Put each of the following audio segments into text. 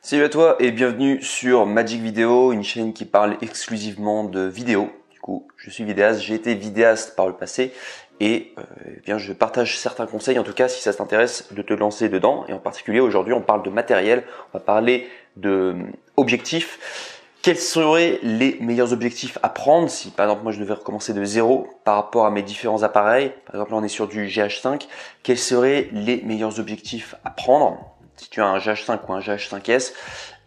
Salut à toi et bienvenue sur Magic Video, une chaîne qui parle exclusivement de vidéos. Du coup, je suis vidéaste, j'ai été vidéaste par le passé et bien je partage certains conseils, en tout cas si ça t'intéresse de te lancer dedans. Et en particulier aujourd'hui on parle de matériel, on va parler de objectifs. Quels seraient les meilleurs objectifs à prendre si par exemple moi je devais recommencer de zéro par rapport à mes différents appareils? Par exemple là on est sur du GH5, quels seraient les meilleurs objectifs à prendre si tu as un GH5 ou un GH5S,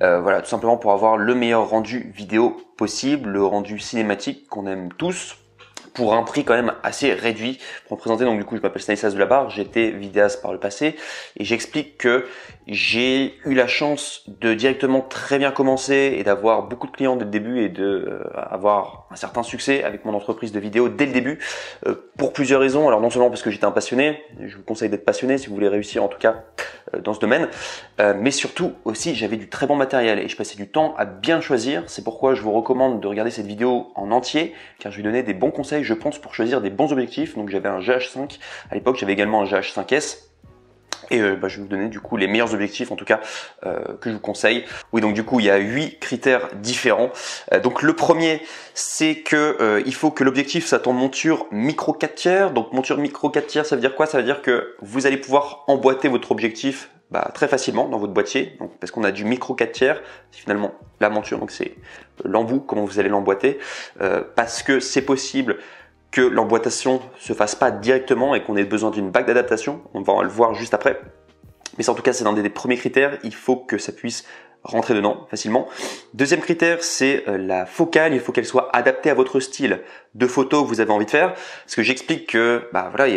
voilà, tout simplement pour avoir le meilleur rendu vidéo possible, le rendu cinématique qu'on aime tous, pour un prix quand même assez réduit. Pour me présenter, donc du coup je m'appelle Stanislas Delabarre, j'étais vidéaste par le passé et j'explique que j'ai eu la chance de directement très bien commencer et d'avoir beaucoup de clients dès le début et de avoir un certain succès avec mon entreprise de vidéo dès le début pour plusieurs raisons. Alors non seulement parce que j'étais un passionné, je vous conseille d'être passionné si vous voulez réussir en tout cas dans ce domaine, mais surtout aussi j'avais du très bon matériel et je passais du temps à bien choisir. C'est pourquoi je vous recommande de regarder cette vidéo en entier car je vais donner des bons conseils je pense pour choisir des bons objectifs. Donc j'avais un GH5 à l'époque, j'avais également un GH5S et je vais vous donner du coup les meilleurs objectifs en tout cas que je vous conseille. Oui, donc du coup il y a 8 critères différents. Donc le premier c'est que il faut que l'objectif soit en monture micro 4 tiers. Donc monture micro 4 tiers ça veut dire quoi? Ça veut dire que vous allez pouvoir emboîter votre objectif très facilement dans votre boîtier, donc, parce qu'on a du micro 4 tiers, c'est finalement la monture, donc c'est l'embout, comment vous allez l'emboîter, parce que c'est possible que l'emboîtation se fasse pas directement et qu'on ait besoin d'une bague d'adaptation, on va le voir juste après, mais ça, en tout cas c'est l'un des premiers critères, il faut que ça puisse rentrer dedans facilement. Deuxième critère, c'est la focale, il faut qu'elle soit adaptée à votre style de photo que vous avez envie de faire. Parce que j'explique que, voilà,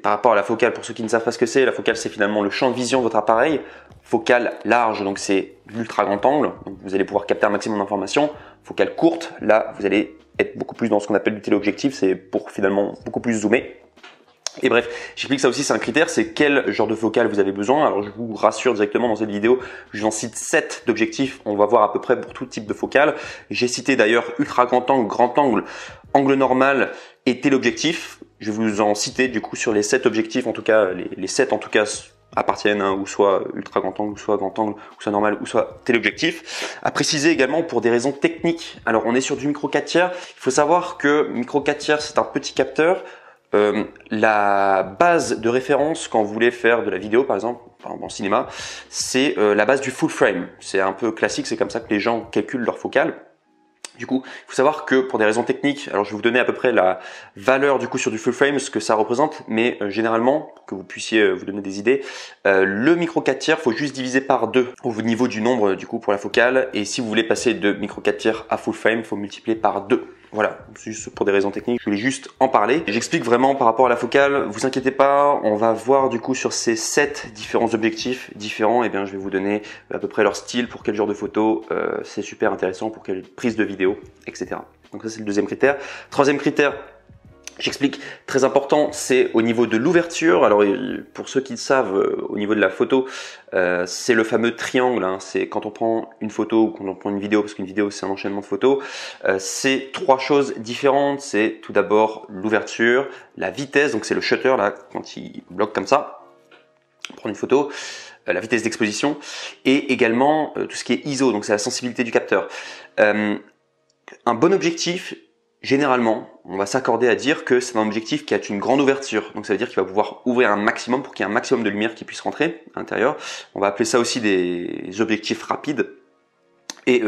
par rapport à la focale, pour ceux qui ne savent pas ce que c'est, la focale c'est finalement le champ de vision de votre appareil. Focale large, donc c'est l'ultra grand angle, donc vous allez pouvoir capter un maximum d'informations. Focale courte, là vous allez être beaucoup plus dans ce qu'on appelle du téléobjectif, c'est pour finalement beaucoup plus zoomer. Et bref, j'explique que ça aussi c'est un critère, c'est quel genre de focale vous avez besoin. Alors je vous rassure directement dans cette vidéo, je vous en cite 7 d'objectifs, on va voir à peu près pour tout type de focale. J'ai cité d'ailleurs ultra grand angle, angle normal et téléobjectif. Je vais vous en citer du coup sur les 7 objectifs, en tout cas les 7 en tout cas appartiennent ou soit ultra grand angle, ou soit grand angle, ou soit normal, ou soit téléobjectif. À préciser également pour des raisons techniques. Alors on est sur du micro 4 tiers, il faut savoir que micro 4 tiers c'est un petit capteur. La base de référence quand vous voulez faire de la vidéo par exemple en cinéma, c'est la base du full frame. C'est un peu classique, c'est comme ça que les gens calculent leur focale. Du coup, il faut savoir que pour des raisons techniques, alors je vais vous donner à peu près la valeur du coup sur du full frame, ce que ça représente, mais généralement, pour que vous puissiez vous donner des idées, le micro 4 tiers, faut juste diviser par 2 au niveau du nombre du coup pour la focale, et si vous voulez passer de micro 4 tiers à full frame, il faut multiplier par 2. Voilà, juste pour des raisons techniques, je voulais juste en parler. J'explique vraiment par rapport à la focale, vous inquiétez pas, on va voir du coup sur ces 7 différents objectifs différents, et bien je vais vous donner à peu près leur style, pour quel genre de photo, c'est super intéressant, pour quelle prise de vidéo, etc. Donc ça c'est le deuxième critère. Troisième critère, j'explique, très important, c'est au niveau de l'ouverture. Alors pour ceux qui le savent, au niveau de la photo, c'est le fameux triangle, hein. C'est quand on prend une photo ou quand on prend une vidéo, parce qu'une vidéo c'est un enchaînement de photos, c'est 3 choses différentes. C'est tout d'abord l'ouverture, la vitesse, donc c'est le shutter là, quand il bloque comme ça, prendre une photo, la vitesse d'exposition, et également tout ce qui est ISO, donc c'est la sensibilité du capteur. Un bon objectif, généralement, on va s'accorder à dire que c'est un objectif qui a une grande ouverture. Donc ça veut dire qu'il va pouvoir ouvrir un maximum pour qu'il y ait un maximum de lumière qui puisse rentrer à l'intérieur. On va appeler ça aussi des objectifs rapides. Et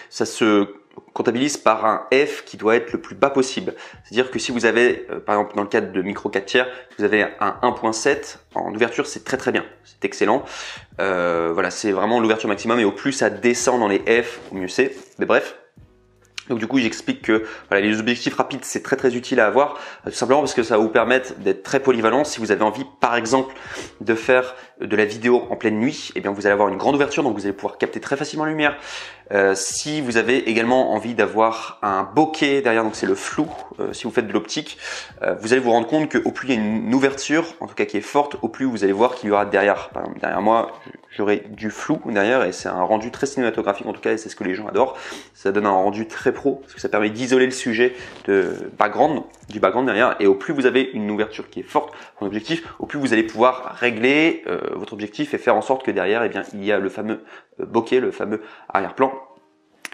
ça se comptabilise par un F qui doit être le plus bas possible. C'est-à-dire que si vous avez, par exemple dans le cadre de micro 4 tiers, vous avez un 1.7 en ouverture, c'est très très bien, c'est excellent. Voilà, c'est vraiment l'ouverture maximum et au plus ça descend dans les F, au mieux c'est. Mais bref. Donc du coup j'explique que voilà, les objectifs rapides c'est très très utile à avoir, tout simplement parce que ça va vous permettre d'être très polyvalent. Si vous avez envie par exemple de faire de la vidéo en pleine nuit, eh bien vous allez avoir une grande ouverture, donc vous allez pouvoir capter très facilement la lumière. Si vous avez également envie d'avoir un bokeh derrière, donc c'est le flou, si vous faites de l'optique, vous allez vous rendre compte qu'au plus il y a une ouverture, en tout cas qui est forte, au plus vous allez voir qu'il y aura derrière. Par exemple, derrière moi, j'aurai du flou derrière et c'est un rendu très cinématographique en tout cas et c'est ce que les gens adorent. Ça donne un rendu très pro parce que ça permet d'isoler le sujet du background derrière, et au plus vous avez une ouverture qui est forte en objectif, au plus vous allez pouvoir régler votre objectif et faire en sorte que derrière, eh bien, il y a le fameux bokeh, le fameux arrière-plan.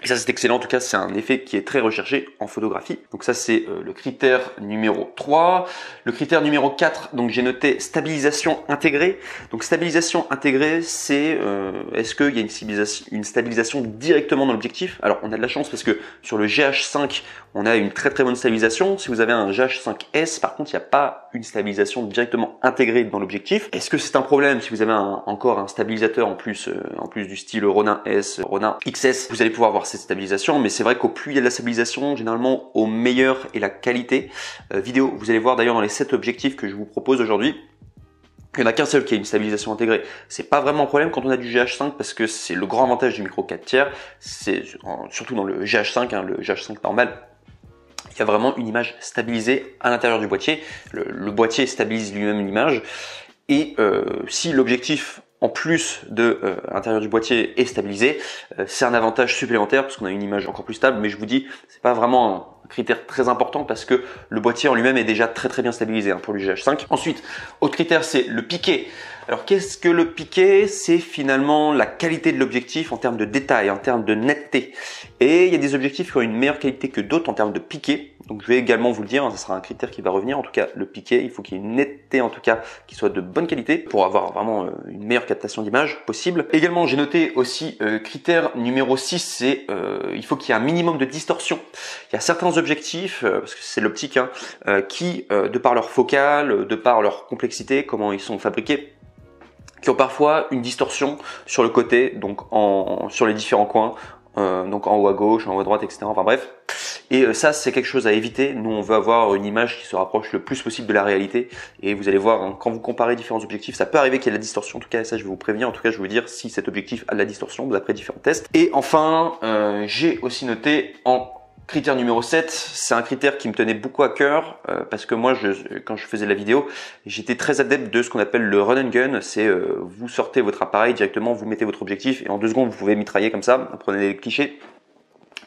Et ça c'est excellent, en tout cas c'est un effet qui est très recherché en photographie. Donc ça c'est le critère numéro 3. Le critère numéro 4, donc j'ai noté stabilisation intégrée. Donc stabilisation intégrée, c'est est-ce qu'il y a une stabilisation directement dans l'objectif? Alors on a de la chance parce que sur le GH5 on a une très bonne stabilisation. Si vous avez un GH5S par contre il n'y a pas une stabilisation directement intégrée dans l'objectif. Est-ce que c'est un problème si vous avez encore un stabilisateur en plus du style Ronin S, Ronin XS? Vous allez pouvoir voir cette stabilisation, mais c'est vrai qu'au plus il y a de la stabilisation, généralement au meilleur est la qualité vidéo. Vous allez voir d'ailleurs dans les 7 objectifs que je vous propose aujourd'hui, il n'y en a qu'un seul qui a une stabilisation intégrée. C'est pas vraiment un problème quand on a du GH5 parce que c'est le grand avantage du micro 4 tiers, c'est surtout dans le GH5, le GH5 normal. Il y a vraiment une image stabilisée à l'intérieur du boîtier. Le boîtier stabilise lui-même l'image. Et si l'objectif en plus de l'intérieur du boîtier est stabilisé, c'est un avantage supplémentaire parce qu'on a une image encore plus stable. Mais je vous dis, c'est pas vraiment un critère très important parce que le boîtier en lui-même est déjà très bien stabilisé pour le GH5. Ensuite, autre critère, c'est le piqué. Alors qu'est-ce que le piqué? C'est finalement la qualité de l'objectif en termes de détail, en termes de netteté. Et il y a des objectifs qui ont une meilleure qualité que d'autres en termes de piqué. Donc je vais également vous le dire, ça sera un critère qui va revenir. En tout cas, le piqué, il faut qu'il y ait une netteté en tout cas qui soit de bonne qualité pour avoir vraiment une meilleure captation d'image possible. Également, j'ai noté aussi critère numéro 6, c'est il faut qu'il y ait un minimum de distorsion. Il y a certains objectifs, parce que c'est l'optique, qui, de par leur focale, de par leur complexité, comment ils sont fabriqués, qui ont parfois une distorsion sur le côté, donc sur les différents coins, donc en haut à gauche, en haut à droite, etc. Enfin bref. Et ça, c'est quelque chose à éviter. Nous, on veut avoir une image qui se rapproche le plus possible de la réalité. Et vous allez voir, quand vous comparez différents objectifs, ça peut arriver qu'il y ait de la distorsion. En tout cas, ça, je vais vous prévenir. En tout cas, je vais vous dire si cet objectif a de la distorsion d'après différents tests. Et enfin, j'ai aussi noté en critère numéro 7, c'est un critère qui me tenait beaucoup à cœur parce que moi, quand je faisais la vidéo, j'étais très adepte de ce qu'on appelle le run and gun. C'est vous sortez votre appareil directement, vous mettez votre objectif et en 2 secondes, vous pouvez mitrailler comme ça, prenez des clichés.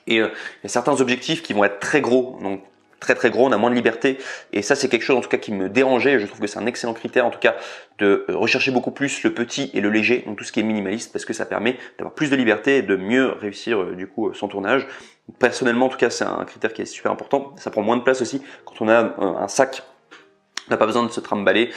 Et il y a certains objectifs qui vont être très gros, donc très gros, on a moins de liberté. Et ça, c'est quelque chose en tout cas qui me dérangeait. Je trouve que c'est un excellent critère en tout cas de rechercher beaucoup plus le petit et le léger, donc tout ce qui est minimaliste, parce que ça permet d'avoir plus de liberté et de mieux réussir du coup son tournage. Personnellement, en tout cas, c'est un critère qui est super important. Ça prend moins de place aussi quand on a un sac. On n'a pas besoin de se trimballer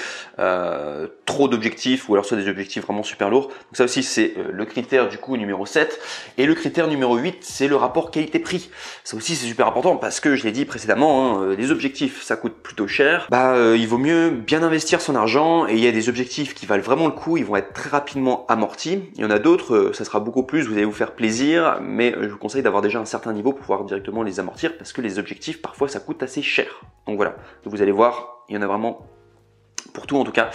trop d'objectifs ou alors soit des objectifs vraiment super lourds. Donc ça aussi c'est le critère du coup numéro 7. Et le critère numéro 8 c'est le rapport qualité-prix. Ça aussi c'est super important parce que je l'ai dit précédemment, les objectifs ça coûte plutôt cher. Il vaut mieux bien investir son argent et il y a des objectifs qui valent vraiment le coup, ils vont être très rapidement amortis. Il y en a d'autres, ça sera beaucoup plus, vous allez vous faire plaisir, mais je vous conseille d'avoir déjà un certain niveau pour pouvoir directement les amortir parce que les objectifs parfois ça coûte assez cher. Donc voilà, vous allez voir. Il y en a vraiment pour tout en tout cas.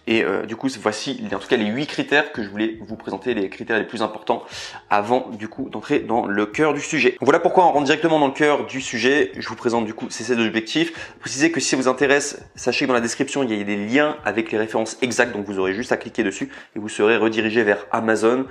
Et du coup, voici en tout cas les 8 critères que je voulais vous présenter, les critères les plus importants avant du coup d'entrer dans le cœur du sujet. Donc, voilà pourquoi on rentre directement dans le cœur du sujet. Je vous présente du coup ces 7 objectifs. Précisez que si ça vous intéresse, sachez que dans la description, il y a des liens avec les références exactes. Donc vous aurez juste à cliquer dessus et vous serez redirigé vers Amazon.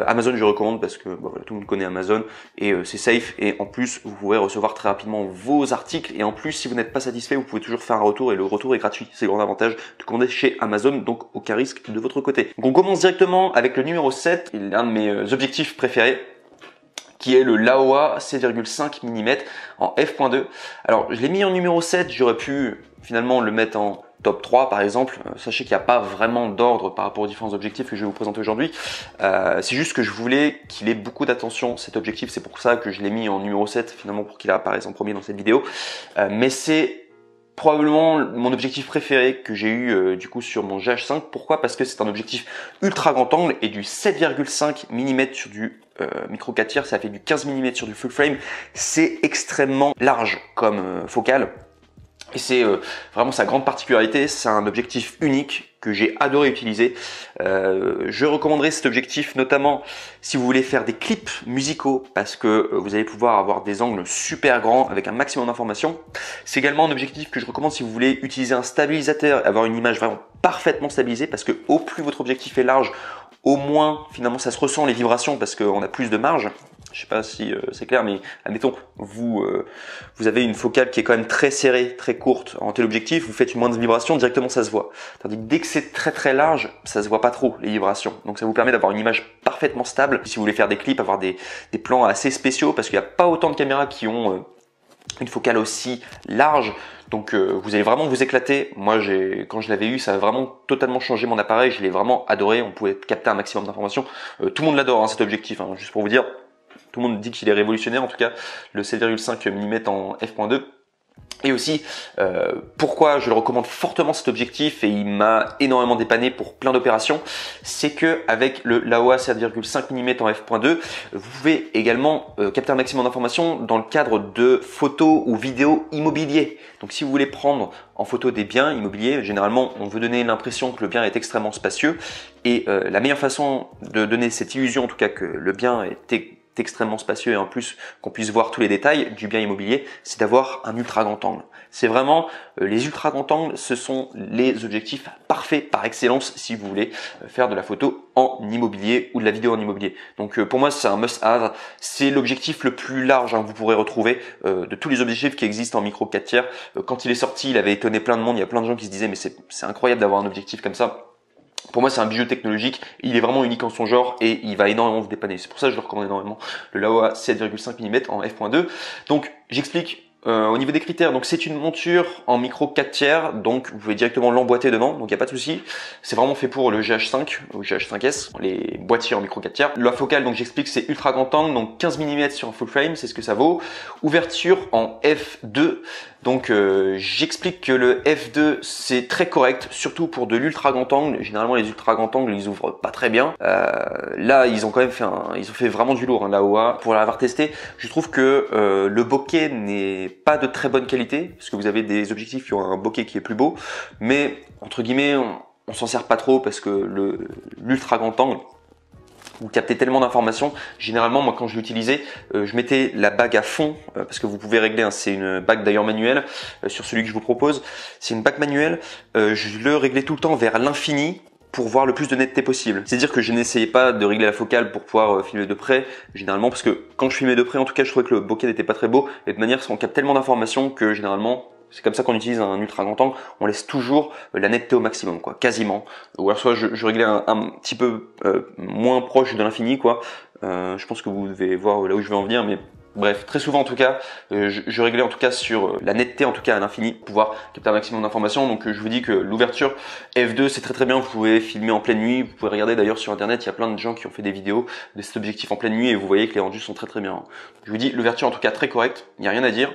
Amazon, je recommande parce que voilà, tout le monde connaît Amazon et c'est safe. Et en plus, vous pourrez recevoir très rapidement vos articles. Et en plus, si vous n'êtes pas satisfait, vous pouvez toujours faire un retour et le retour est gratuit. C'est le grand avantage de commander chez Amazon, donc aucun risque de votre côté. Donc on commence directement avec le numéro 7, il est un de mes objectifs préférés, qui est le Laowa 7,5 mm en f.2. Alors je l'ai mis en numéro 7, j'aurais pu finalement le mettre en top 3 par exemple. Sachez qu'il n'y a pas vraiment d'ordre par rapport aux différents objectifs que je vais vous présenter aujourd'hui. C'est juste que je voulais qu'il ait beaucoup d'attention cet objectif, c'est pour ça que je l'ai mis en numéro 7 finalement pour qu'il apparaisse en premier dans cette vidéo. Mais c'est probablement mon objectif préféré que j'ai eu du coup sur mon GH5. Pourquoi? Parce que c'est un objectif ultra grand angle et du 7,5 mm sur du micro 4 tiers, ça fait du 15 mm sur du full frame. C'est extrêmement large comme focale. Et c'est vraiment sa grande particularité, c'est un objectif unique que j'ai adoré utiliser. Je recommanderais cet objectif notamment si vous voulez faire des clips musicaux parce que vous allez pouvoir avoir des angles super grands avec un maximum d'informations. C'est également un objectif que je recommande si vous voulez utiliser un stabilisateur et avoir une image vraiment parfaitement stabilisée parce que au plus votre objectif est large, au moins finalement ça se ressent les vibrations parce qu'on a plus de marge. Je sais pas si c'est clair, mais admettons, vous avez une focale qui est quand même très serrée, très courte en téléobjectif, vous faites une moindre vibration, directement ça se voit. Tandis que dès que c'est très très large, ça se voit pas trop les vibrations. Donc ça vous permet d'avoir une image parfaitement stable. Si vous voulez faire des clips, avoir des plans assez spéciaux, parce qu'il n'y a pas autant de caméras qui ont une focale aussi large. Donc vous allez vraiment vous éclater. Moi quand je l'avais eu, ça a vraiment totalement changé mon appareil. Je l'ai vraiment adoré. On pouvait capter un maximum d'informations. Tout le monde l'adore, hein, cet objectif, hein, juste pour vous dire. Tout le monde dit qu'il est révolutionnaire, en tout cas le 7,5 mm en f.2. Et aussi, pourquoi je le recommande fortement cet objectif, et il m'a énormément dépanné pour plein d'opérations, c'est que avec le Laowa 7,5 mm en f.2, vous pouvez également capter un maximum d'informations dans le cadre de photos ou vidéos immobiliers. Donc si vous voulez prendre en photo des biens immobiliers, généralement on veut donner l'impression que le bien est extrêmement spacieux, et la meilleure façon de donner cette illusion, en tout cas que le bien est extrêmement spacieux et en plus qu'on puisse voir tous les détails du bien immobilier, c'est d'avoir un ultra grand angle. C'est vraiment les ultra grands angles, ce sont les objectifs parfaits par excellence si vous voulez faire de la photo en immobilier ou de la vidéo en immobilier. Donc pour moi c'est un must-have, c'est l'objectif le plus large que vous pourrez retrouver de tous les objectifs qui existent en micro 4 tiers. Quand il est sorti, il avait étonné plein de monde, il y a plein de gens qui se disaient mais c'est incroyable d'avoir un objectif comme ça. Pour moi, c'est un bijou technologique. Il est vraiment unique en son genre et il va énormément vous dépanner. C'est pour ça que je le recommande énormément. Le Laowa 7,5 mm en f.2. Donc, j'explique au niveau des critères. Donc, c'est une monture en micro 4 tiers. Donc, vous pouvez directement l'emboîter dedans. Donc, il n'y a pas de souci. C'est vraiment fait pour le GH5 ou GH5S, les boîtiers en micro 4 tiers. La focale, donc j'explique, c'est ultra grand angle. Donc, 15 mm sur un full frame, c'est ce que ça vaut. Ouverture en f2. Donc j'explique que le f2 c'est très correct, surtout pour de l'ultra grand angle. Généralement les ultra grand angles ils ouvrent pas très bien. Là ils ont quand même fait vraiment du lourd, hein, l'AOA. Pour l'avoir testé, je trouve que le bokeh n'est pas de très bonne qualité, parce que vous avez des objectifs qui ont un bokeh qui est plus beau, mais entre guillemets on s'en sert pas trop parce que l'ultra grand angle, vous captez tellement d'informations. Généralement, moi, quand je l'utilisais, je mettais la bague à fond, parce que vous pouvez régler, hein, c'est une bague d'ailleurs manuelle, sur celui que je vous propose. C'est une bague manuelle, je le réglais tout le temps vers l'infini pour voir le plus de netteté possible. C'est-à-dire que je n'essayais pas de régler la focale pour pouvoir filmer de près, généralement, parce que quand je filmais de près, en tout cas, je trouvais que le bokeh n'était pas très beau, et de manière, on capte tellement d'informations que généralement, c'est comme ça qu'on utilise un ultra grand angle, on laisse toujours la netteté au maximum, quoi, quasiment. Ou alors soit je réglais un petit peu moins proche de l'infini, quoi. Je pense que vous devez voir là où je veux en venir, mais bref, très souvent en tout cas, je réglais en tout cas sur la netteté en tout cas à l'infini pour pouvoir capter un maximum d'informations. Donc je vous dis que l'ouverture f2 c'est très bien, vous pouvez filmer en pleine nuit, vous pouvez regarder d'ailleurs sur internet, il y a plein de gens qui ont fait des vidéos de cet objectif en pleine nuit et vous voyez que les rendus sont très bien. Je vous dis l'ouverture en tout cas très correcte, il n'y a rien à dire.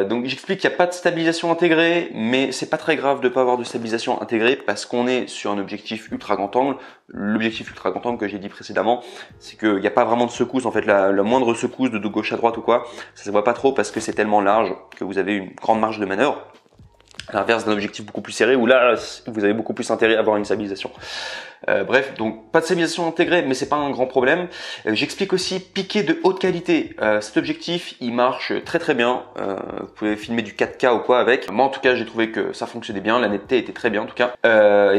Donc j'explique qu'il n'y a pas de stabilisation intégrée, mais c'est pas très grave de pas avoir de stabilisation intégrée parce qu'on est sur un objectif ultra grand angle. L'objectif ultra grand angle que j'ai dit précédemment, c'est qu'il n'y a pas vraiment de secousse, en fait la moindre secousse de gauche à droite ou quoi, ça se voit pas trop parce que c'est tellement large que vous avez une grande marge de manœuvre. À l'inverse d'un objectif beaucoup plus serré où là vous avez beaucoup plus intérêt à avoir une stabilisation. Bref, donc pas de stabilisation intégrée, mais c'est pas un grand problème. J'explique aussi piqué de haute qualité. Cet objectif, il marche très bien. Vous pouvez filmer du 4K ou quoi avec. Moi, en tout cas, j'ai trouvé que ça fonctionnait bien. La netteté était très bien, en tout cas.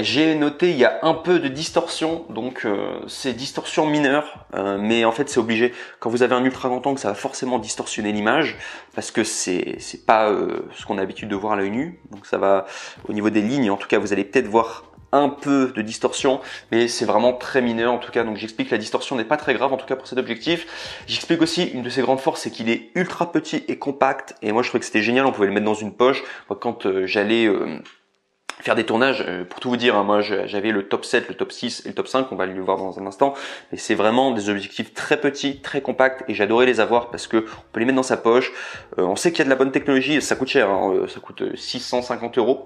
J'ai noté, il y a un peu de distorsion, donc c'est distorsion mineure, mais en fait, c'est obligé. Quand vous avez un ultra grand angle, ça va forcément distorsionner l'image parce que c'est pas ce qu'on a l'habitude de voir à l'œil nu. Donc ça va au niveau des lignes. En tout cas, vous allez peut-être voir un peu de distorsion, mais c'est vraiment très mineur en tout cas. Donc j'explique que la distorsion n'est pas très grave en tout cas pour cet objectif. J'explique aussi une de ses grandes forces, c'est qu'il est ultra petit et compact. Et moi je trouvais que c'était génial, on pouvait le mettre dans une poche. Moi, quand j'allais faire des tournages, pour tout vous dire, hein, moi j'avais le top 7, le top 6 et le top 5, on va le voir dans un instant, mais c'est vraiment des objectifs très petits, très compacts, et j'adorais les avoir parce que on peut les mettre dans sa poche. On sait qu'il y a de la bonne technologie, ça coûte cher, hein, ça coûte 650 €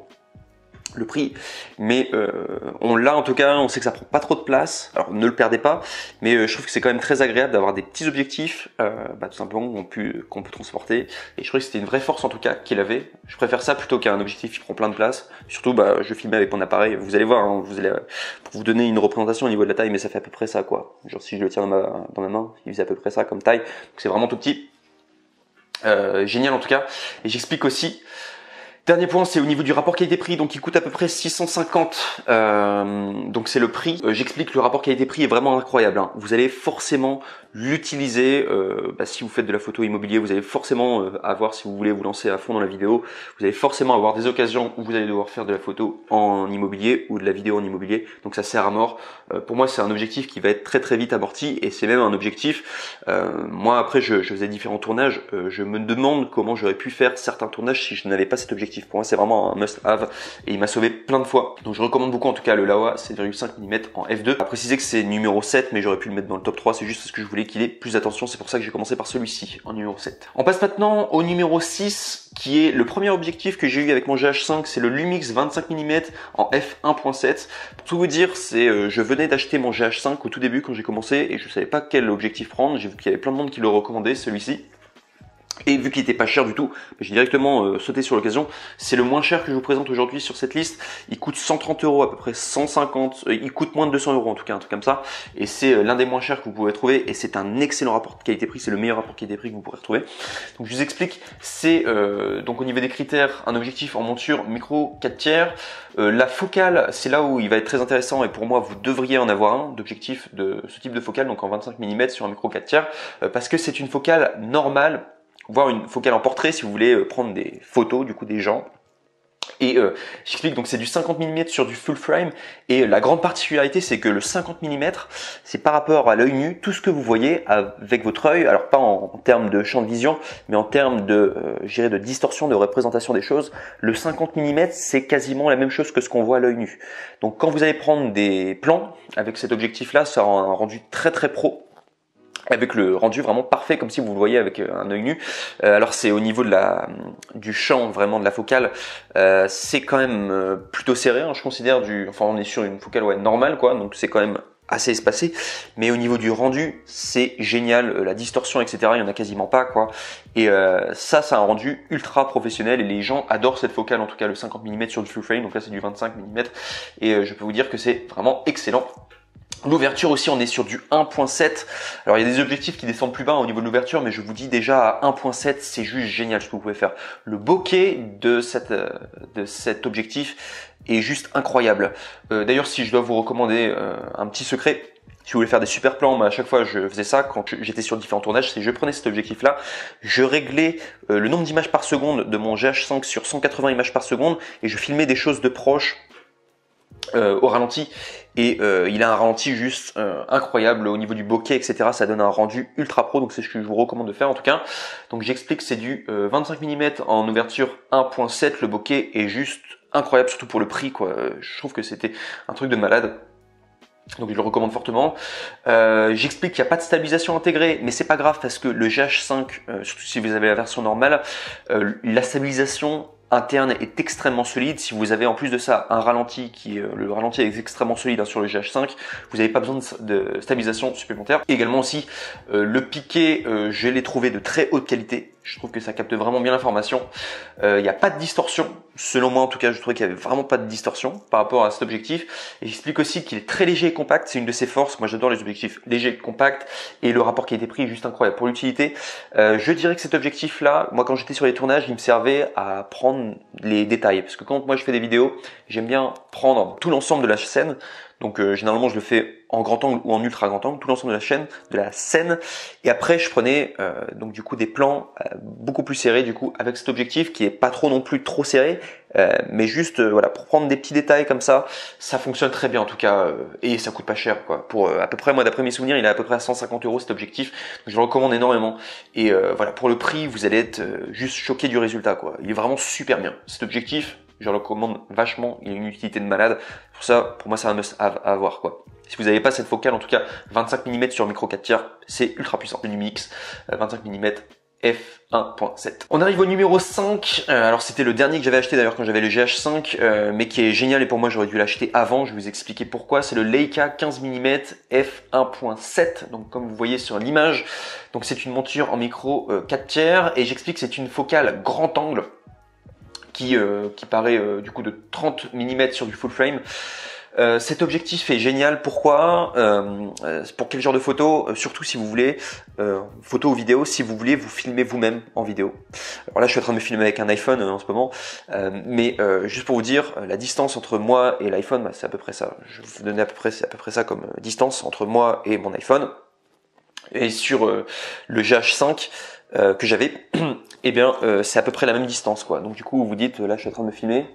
le prix, mais on l'a en tout cas, on sait que ça prend pas trop de place, alors ne le perdez pas, mais je trouve que c'est quand même très agréable d'avoir des petits objectifs, tout simplement qu'on peut transporter, et je trouvais que c'était une vraie force en tout cas qu'il avait. Je préfère ça plutôt qu'un objectif qui prend plein de place, surtout je filmais avec mon appareil, vous allez voir, hein, pour vous donner une représentation au niveau de la taille, mais ça fait à peu près ça quoi, genre si je le tiens dans ma main, il faisait à peu près ça comme taille, donc c'est vraiment tout petit. Génial en tout cas. Et j'explique aussi Dernier point, c'est au niveau du rapport qualité-prix, donc il coûte à peu près 650, donc c'est le prix. J'explique, le rapport qualité-prix est vraiment incroyable, hein. Vous allez forcément l'utiliser, si vous faites de la photo immobilier, vous allez forcément avoir, si vous voulez vous lancer à fond dans la vidéo, vous allez forcément avoir des occasions où vous allez devoir faire de la photo en immobilier ou de la vidéo en immobilier, donc ça sert à mort. Pour moi, c'est un objectif qui va être très très vite amorti, et c'est même un objectif, moi après je faisais différents tournages, je me demande comment j'aurais pu faire certains tournages si je n'avais pas cet objectif. Pour moi, c'est vraiment un must-have et il m'a sauvé plein de fois. Donc je recommande beaucoup en tout cas le Laowa 7,5 mm en f2. À préciser que c'est numéro 7, mais j'aurais pu le mettre dans le top 3, c'est juste parce que je voulais qu'il ait plus d'attention, c'est pour ça que j'ai commencé par celui-ci en numéro 7. On passe maintenant au numéro 6, qui est le premier objectif que j'ai eu avec mon GH5, c'est le Lumix 25 mm en f1.7. Pour tout vous dire, je venais d'acheter mon GH5 au tout début quand j'ai commencé et je savais pas quel objectif prendre. J'ai vu qu'il y avait plein de monde qui le recommandait, celui-ci. Et vu qu'il était pas cher du tout, j'ai directement sauté sur l'occasion. C'est le moins cher que je vous présente aujourd'hui sur cette liste. Il coûte 130 €, à peu près 150. Il coûte moins de 200 € en tout cas, un truc comme ça. Et c'est l'un des moins chers que vous pouvez trouver. Et c'est un excellent rapport qualité-prix. C'est le meilleur rapport qualité-prix que vous pourrez retrouver. Donc je vous explique. C'est donc au niveau des critères, un objectif en monture micro 4/3. La focale, c'est là où il va être très intéressant. Et pour moi, vous devriez en avoir un d'objectif de ce type de focale, donc en 25 mm sur un micro 4/3, parce que c'est une focale normale, voire une focale en portrait si vous voulez prendre des photos du coup des gens. Et j'explique, donc c'est du 50 mm sur du full frame, et la grande particularité c'est que le 50 mm c'est par rapport à l'œil nu, tout ce que vous voyez avec votre œil, alors pas en termes de champ de vision, mais en termes de, de distorsion, de représentation des choses, le 50 mm c'est quasiment la même chose que ce qu'on voit à l'œil nu. Donc quand vous allez prendre des plans avec cet objectif là, ça aura un rendu très très pro, avec le rendu vraiment parfait comme si vous le voyez avec un œil nu. Alors c'est au niveau de du champ vraiment de la focale, c'est quand même plutôt serré, hein, je considère, enfin on est sur une focale normale quoi, donc c'est quand même assez espacé, mais au niveau du rendu c'est génial, la distorsion etc, il y en a quasiment pas quoi, et ça a un rendu ultra professionnel et les gens adorent cette focale, en tout cas le 50 mm sur du full frame, donc là c'est du 25 mm, et je peux vous dire que c'est vraiment excellent. L'ouverture aussi, on est sur du 1.7. Alors il y a des objectifs qui descendent plus bas au niveau de l'ouverture, mais je vous dis déjà à 1.7, c'est juste génial ce que vous pouvez faire. Le bokeh de cet objectif est juste incroyable. D'ailleurs, si je dois vous recommander un petit secret, si vous voulez faire des super plans, à chaque fois je faisais ça quand j'étais sur différents tournages, c'est je prenais cet objectif là, je réglais le nombre d'images par seconde de mon GH5 sur 180 images par seconde, et je filmais des choses de proche au ralenti, et il a un ralenti juste incroyable au niveau du bokeh etc, ça donne un rendu ultra pro, donc c'est ce que je vous recommande de faire en tout cas. Donc j'explique, c'est du 25 mm en ouverture 1.7, le bokeh est juste incroyable, surtout pour le prix quoi, je trouve que c'était un truc de malade. Donc je le recommande fortement. J'explique qu'il n'y a pas de stabilisation intégrée, mais c'est pas grave parce que le GH5, surtout si vous avez la version normale, la stabilisation interne est extrêmement solide. Si vous avez en plus de ça un ralenti le ralenti est extrêmement solide, hein, sur le GH5, vous n'avez pas besoin de stabilisation supplémentaire. Également aussi le piqué, je l'ai trouvé de très haute qualité. Je trouve que ça capte vraiment bien l'information. Il n'y a pas de distorsion. Selon moi, en tout cas, je trouvais qu'il n'y avait vraiment pas de distorsion par rapport à cet objectif. Et j'explique aussi qu'il est très léger et compact. C'est une de ses forces. Moi, j'adore les objectifs légers et compacts. Et le rapport qualité-prix est juste incroyable pour l'utilité. Je dirais que cet objectif-là, moi, quand j'étais sur les tournages, il me servait à prendre les détails. Parce que quand moi, je fais des vidéos, j'aime bien prendre tout l'ensemble de la scène. Donc généralement je le fais en grand angle ou en ultra grand angle, tout l'ensemble de la scène, et après je prenais donc du coup des plans beaucoup plus serrés du coup avec cet objectif qui est pas trop non plus trop serré, mais juste voilà, pour prendre des petits détails comme ça fonctionne très bien en tout cas, et ça coûte pas cher quoi. Pour à peu près, moi d'après mes souvenirs, il est à peu près à 150 € cet objectif, donc je le recommande énormément, et voilà, pour le prix vous allez être juste choqué du résultat quoi. Il est vraiment super bien cet objectif. Je le recommande vachement, il a une utilité de malade. Pour ça, pour moi, c'est un must have à avoir quoi. Si vous n'avez pas cette focale, en tout cas 25 mm sur micro 4/3, c'est ultra puissant. Le Lumix 25 mm f1.7. On arrive au numéro 5. Alors c'était le dernier que j'avais acheté d'ailleurs quand j'avais le GH5, mais qui est génial, et pour moi j'aurais dû l'acheter avant. Je vais vous expliquer pourquoi. C'est le Leica 15 mm f1.7. Donc comme vous voyez sur l'image, donc c'est une monture en micro 4/3, et j'explique que c'est une focale grand angle qui paraît du coup de 30 mm sur du full frame. Cet objectif est génial. Pourquoi? Pour quel genre de photo? Surtout si vous voulez, photo ou vidéo, si vous voulez vous filmer vous-même en vidéo. Alors là, je suis en train de me filmer avec un iPhone en ce moment, mais juste pour vous dire, la distance entre moi et l'iPhone, bah, c'est à peu près ça. Je vais vous donner c'est à peu près ça comme distance entre moi et mon iPhone. Et sur le GH5 que j'avais, eh bien c'est à peu près la même distance quoi. Donc du coup vous vous dites là je suis en train de me filmer.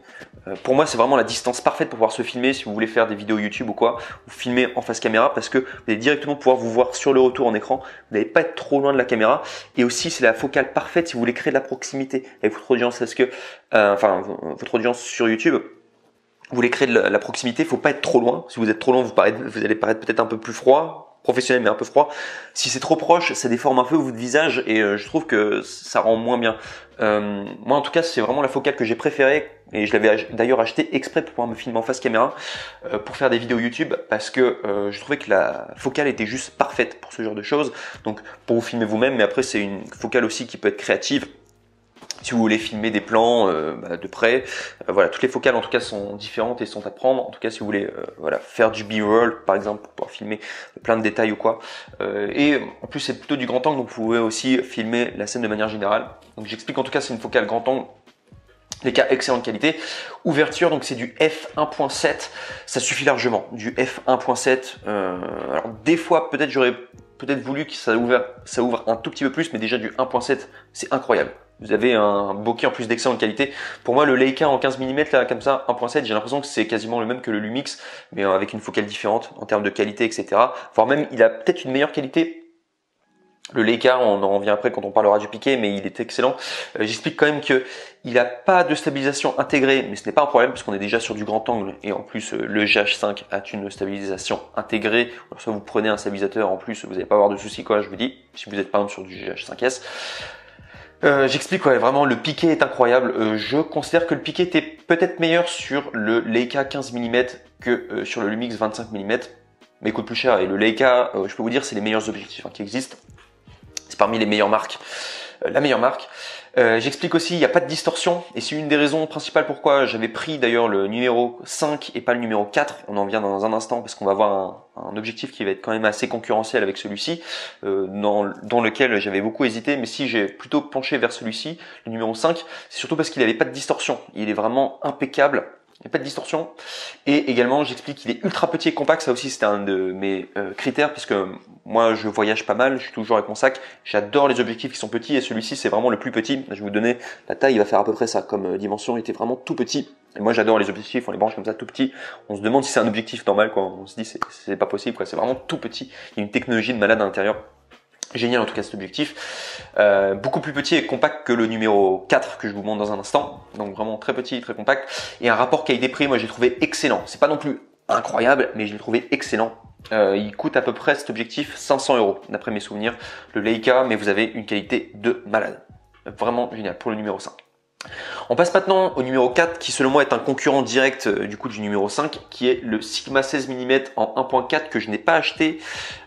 Pour moi c'est vraiment la distance parfaite pour pouvoir se filmer si vous voulez faire des vidéos YouTube ou quoi. Vous filmez en face caméra parce que vous allez directement pouvoir vous voir sur le retour en écran. Vous n'allez pas être trop loin de la caméra. Et aussi c'est la focale parfaite si vous voulez créer de la proximité avec votre audience. Parce que votre audience sur YouTube, vous voulez créer de la proximité, il faut pas être trop loin. Si vous êtes trop loin, vous allez paraître peut-être un peu plus froid, professionnel mais un peu froid. Si c'est trop proche, ça déforme un peu votre visage et je trouve que ça rend moins bien. Moi en tout cas, c'est vraiment la focale que j'ai préférée et je l'avais d'ailleurs acheté exprès pour pouvoir me filmer en face caméra pour faire des vidéos YouTube parce que je trouvais que la focale était juste parfaite pour ce genre de choses. Donc pour vous filmer vous-même, mais après c'est une focale aussi qui peut être créative. Si vous voulez filmer des plans de près, voilà, toutes les focales en tout cas sont différentes et sont à prendre. En tout cas, si vous voulez voilà, faire du B-roll par exemple pour pouvoir filmer plein de détails ou quoi. Et en plus c'est plutôt du grand angle, donc vous pouvez aussi filmer la scène de manière générale. Donc j'explique en tout cas c'est une focale grand angle. Les cas excellente qualité. Ouverture, donc c'est du f1.7, ça suffit largement. Du f1.7. Alors des fois peut-être j'aurais voulu que ça ouvre un tout petit peu plus, mais déjà du 1.7 c'est incroyable. Vous avez un bokeh en plus d'excellente qualité. Pour moi, le Leica en 15 mm, là, comme ça, 1.7, j'ai l'impression que c'est quasiment le même que le Lumix, mais avec une focale différente en termes de qualité, etc. Voire même, il a peut-être une meilleure qualité. Le Leica, on en revient après quand on parlera du piqué, mais il est excellent. J'explique quand même que il n'a pas de stabilisation intégrée, mais ce n'est pas un problème parce qu'on est déjà sur du grand angle et en plus le GH5 a une stabilisation intégrée. Alors, soit vous prenez un stabilisateur en plus, vous n'allez pas avoir de soucis quoi, je vous dis, si vous êtes par exemple sur du GH5S. J'explique ouais, vraiment le piqué est incroyable. Je considère que le piqué était peut-être meilleur sur le Leica 15 mm que sur le Lumix 25 mm, mais il coûte plus cher. Et le Leica, je peux vous dire, c'est les meilleurs objectifs qui existent. C'est parmi les meilleures marques, la meilleure marque. J'explique aussi, il n'y a pas de distorsion et c'est une des raisons principales pourquoi j'avais pris d'ailleurs le numéro 5 et pas le numéro 4. On en vient dans un instant parce qu'on va voir un objectif qui va être quand même assez concurrentiel avec celui-ci, dans lequel j'avais beaucoup hésité, mais si j'ai plutôt penché vers celui-ci, le numéro 5, c'est surtout parce qu'il n'avait pas de distorsion. Il est vraiment impeccable. Il n'y a pas de distorsion. Et également, j'explique qu'il est ultra petit et compact. Ça aussi, c'était un de mes critères puisque moi, je voyage pas mal. Je suis toujours avec mon sac. J'adore les objectifs qui sont petits et celui-ci, c'est vraiment le plus petit. Je vais vous donner la taille. Il va faire à peu près ça comme dimension. Il était vraiment tout petit. Et moi, j'adore les objectifs. On les branche comme ça, tout petit. On se demande si c'est un objectif normal, quoi. On se dit, c'est pas possible, quoi. C'est vraiment tout petit. Il y a une technologie de malade à l'intérieur. Génial en tout cas cet objectif, beaucoup plus petit et compact que le numéro 4 que je vous montre dans un instant, donc vraiment très petit, très compact, et un rapport qualité-prix moi j'ai trouvé excellent, c'est pas non plus incroyable mais je l'ai trouvé excellent. Il coûte à peu près cet objectif 500 € d'après mes souvenirs, le Leica, mais vous avez une qualité de malade, vraiment génial pour le numéro 5. On passe maintenant au numéro 4 qui selon moi est un concurrent direct du coup du numéro 5 qui est le Sigma 16 mm en 1.4 que je n'ai pas acheté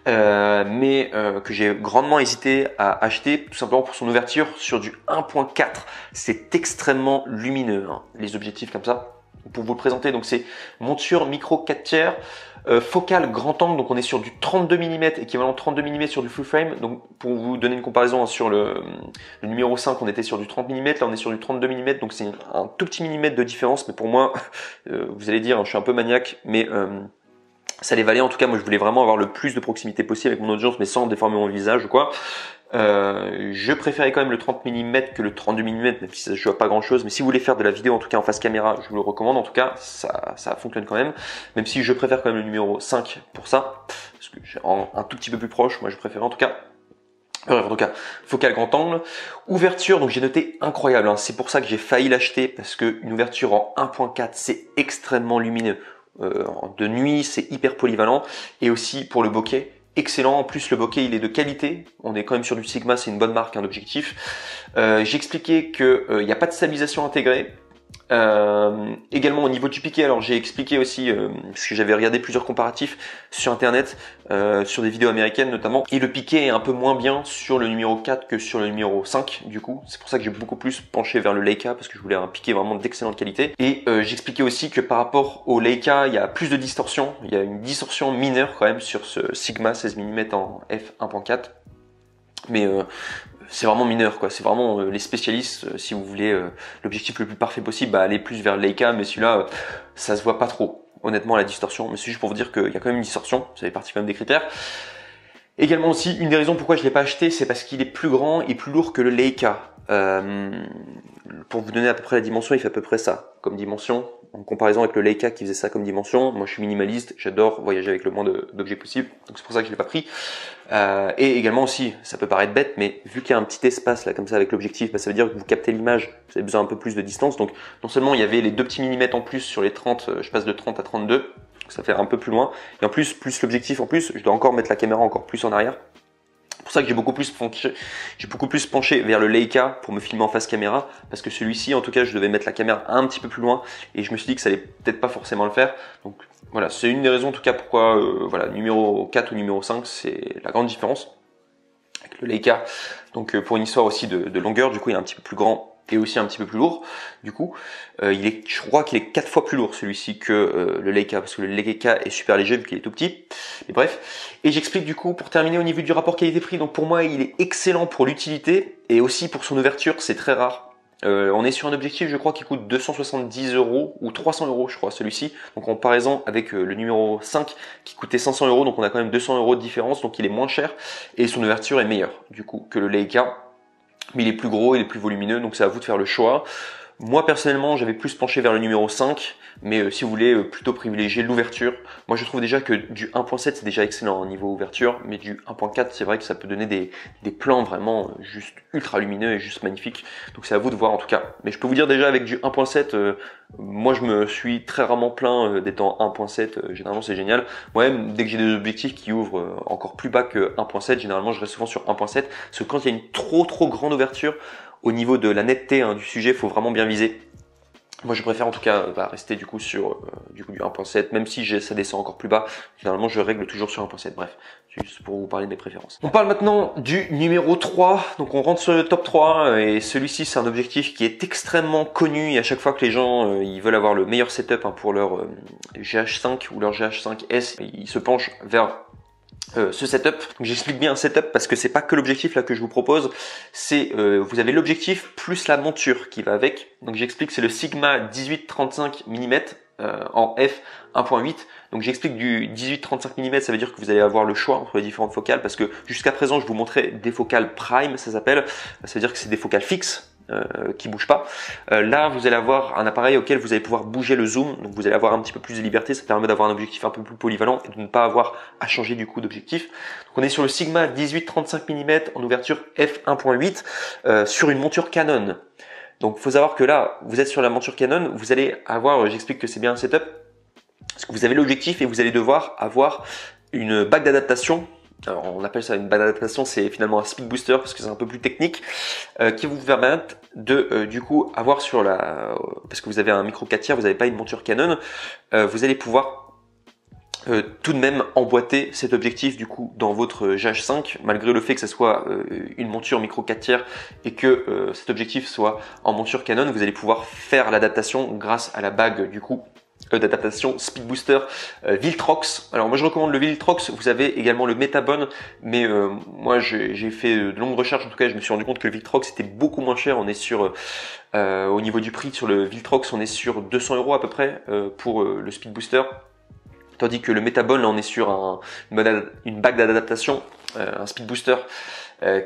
mais que j'ai grandement hésité à acheter tout simplement pour son ouverture sur du 1.4. C'est extrêmement lumineux hein, les objectifs comme ça. Pour vous le présenter, donc c'est monture micro 4 tiers, focale grand angle, donc on est sur du 32 mm, équivalent 32 mm sur du full frame. Donc pour vous donner une comparaison hein, sur le numéro 5, on était sur du 30 mm, là on est sur du 32 mm, donc c'est un tout petit millimètre de différence, mais pour moi, vous allez dire, hein, je suis un peu maniaque, mais ça les valait. En tout cas, moi je voulais vraiment avoir le plus de proximité possible avec mon audience, mais sans déformer mon visage ou quoi. Je préférais quand même le 30 mm que le 32 mm, même si ça ne joue pas grand chose. Mais si vous voulez faire de la vidéo, en tout cas en face caméra, je vous le recommande. En tout cas, ça fonctionne quand même. Même si je préfère quand même le numéro 5 pour ça. Parce que j'ai un tout petit peu plus proche, moi je préfère en tout cas. En tout cas, focale grand angle. Ouverture, donc j'ai noté incroyable. Hein. C'est pour ça que j'ai failli l'acheter. Parce que une ouverture en 1.4, c'est extrêmement lumineux. De nuit, c'est hyper polyvalent. Et aussi pour le bokeh. Excellent, en plus le bokeh il est de qualité, on est quand même sur du Sigma, c'est une bonne marque, un objectif. J'ai expliqué qu'il n'y a pas de stabilisation intégrée, Également au niveau du piqué, alors j'ai expliqué aussi, parce que j'avais regardé plusieurs comparatifs sur internet, sur des vidéos américaines notamment, et le piqué est un peu moins bien sur le numéro 4 que sur le numéro 5 du coup. C'est pour ça que j'ai beaucoup plus penché vers le Leica, parce que je voulais un piqué vraiment d'excellente qualité. Et j'expliquais aussi que par rapport au Leica, il y a plus de distorsion, il y a une distorsion mineure quand même sur ce Sigma 16 mm en f1.4. Mais c'est vraiment mineur quoi, c'est vraiment les spécialistes, si vous voulez l'objectif le plus parfait possible, bah, allez plus vers le Leica, mais celui-là ça se voit pas trop honnêtement la distorsion, mais c'est juste pour vous dire qu'il y a quand même une distorsion, ça fait partie quand même des critères. Également aussi, une des raisons pourquoi je l'ai pas acheté, c'est parce qu'il est plus grand et plus lourd que le Leica. Pour vous donner à peu près la dimension, il fait à peu près ça comme dimension, en comparaison avec le Leica qui faisait ça comme dimension. Moi je suis minimaliste, j'adore voyager avec le moins d'objets possible, donc c'est pour ça que je l'ai pas pris. Et également aussi, ça peut paraître bête, mais vu qu'il y a un petit espace là comme ça avec l'objectif, bah, ça veut dire que vous captez l'image, vous avez besoin un peu plus de distance. Donc non seulement il y avait les 2 petits millimètres en plus sur les 30, je passe de 30 à 32, ça fait un peu plus loin. Et en plus l'objectif en plus, je dois encore mettre la caméra encore plus en arrière. C'est pour ça que j'ai beaucoup plus penché vers le Leica pour me filmer en face caméra, parce que celui-ci, en tout cas, je devais mettre la caméra un petit peu plus loin et je me suis dit que ça allait peut-être pas forcément le faire. Donc voilà, c'est une des raisons en tout cas pourquoi voilà, numéro 4 ou numéro 5, c'est la grande différence avec le Leica. Donc pour une histoire aussi de longueur, du coup, il est un petit peu plus grand et aussi un petit peu plus lourd. Du coup, je crois qu'il est 4 fois plus lourd celui-ci que le Leica, parce que le Leica est super léger vu qu'il est tout petit. Et bref, et j'explique du coup pour terminer au niveau du rapport qualité-prix. Donc pour moi, il est excellent pour l'utilité et aussi pour son ouverture, c'est très rare. On est sur un objectif, je crois, qui coûte 270 € ou 300 € je crois, celui-ci. Donc en comparaison avec le numéro 5 qui coûtait 500 €, donc on a quand même 200 € de différence, donc il est moins cher et son ouverture est meilleure du coup que le Leica. Mais il est plus gros, il est plus volumineux, donc c'est à vous de faire le choix. Moi personnellement, j'avais plus penché vers le numéro 5, mais si vous voulez plutôt privilégier l'ouverture. Moi je trouve déjà que du 1.7 c'est déjà excellent au niveau ouverture, mais du 1.4 c'est vrai que ça peut donner des plans vraiment juste ultra lumineux et juste magnifiques. Donc c'est à vous de voir en tout cas. Mais je peux vous dire déjà avec du 1.7, moi je me suis très rarement plaint d'être en 1.7, généralement c'est génial. Moi-même, dès que j'ai des objectifs qui ouvrent encore plus bas que 1.7, généralement je reste souvent sur 1.7, parce que quand il y a une trop grande ouverture, au niveau de la netteté du sujet, il faut vraiment bien viser. Moi je préfère en tout cas rester du coup sur du 1.7, même si ça descend encore plus bas, généralement je règle toujours sur 1.7, bref, juste pour vous parler de mes préférences. On parle maintenant du numéro 3, donc on rentre sur le top 3, et celui-ci c'est un objectif qui est extrêmement connu, et à chaque fois que les gens ils veulent avoir le meilleur setup pour leur GH5 ou leur GH5S, ils se penchent vers ce setup. Donc j'explique bien un setup parce que c'est pas que l'objectif là que je vous propose, c'est vous avez l'objectif plus la monture qui va avec. Donc j'explique, c'est le Sigma 18-35 mm en f 1.8. Donc j'explique du 18-35 mm, ça veut dire que vous allez avoir le choix entre les différentes focales, parce que jusqu'à présent je vous montrais des focales prime, ça s'appelle, ça veut dire que c'est des focales fixes qui bougent pas. Là vous allez avoir un appareil auquel vous allez pouvoir bouger le zoom, donc vous allez avoir un petit peu plus de liberté, ça permet d'avoir un objectif un peu plus polyvalent et de ne pas avoir à changer du coup d'objectif. Donc on est sur le Sigma 18-35 mm en ouverture f1.8 sur une monture Canon. Donc faut savoir que là vous êtes sur la monture Canon, vous allez avoir, j'explique que c'est bien un setup, parce que vous avez l'objectif et vous allez devoir avoir une bague d'adaptation. Alors on appelle ça une bague d'adaptation, c'est finalement un speed booster parce que c'est un peu plus technique, qui vous permettent de du coup avoir sur la, parce que vous avez un micro 4 tiers, vous n'avez pas une monture Canon, vous allez pouvoir tout de même emboîter cet objectif du coup dans votre GH5, malgré le fait que ça soit une monture micro 4 tiers et que cet objectif soit en monture Canon, vous allez pouvoir faire l'adaptation grâce à la bague du coup d'adaptation Speed Booster Viltrox. Alors moi je recommande le Viltrox, vous avez également le Metabone, mais moi j'ai fait de longues recherches, en tout cas je me suis rendu compte que le Viltrox était beaucoup moins cher. On est sur au niveau du prix sur le Viltrox, on est sur 200 € à peu près pour le Speed Booster, tandis que le Metabone là on est sur une bague d'adaptation, un Speed Booster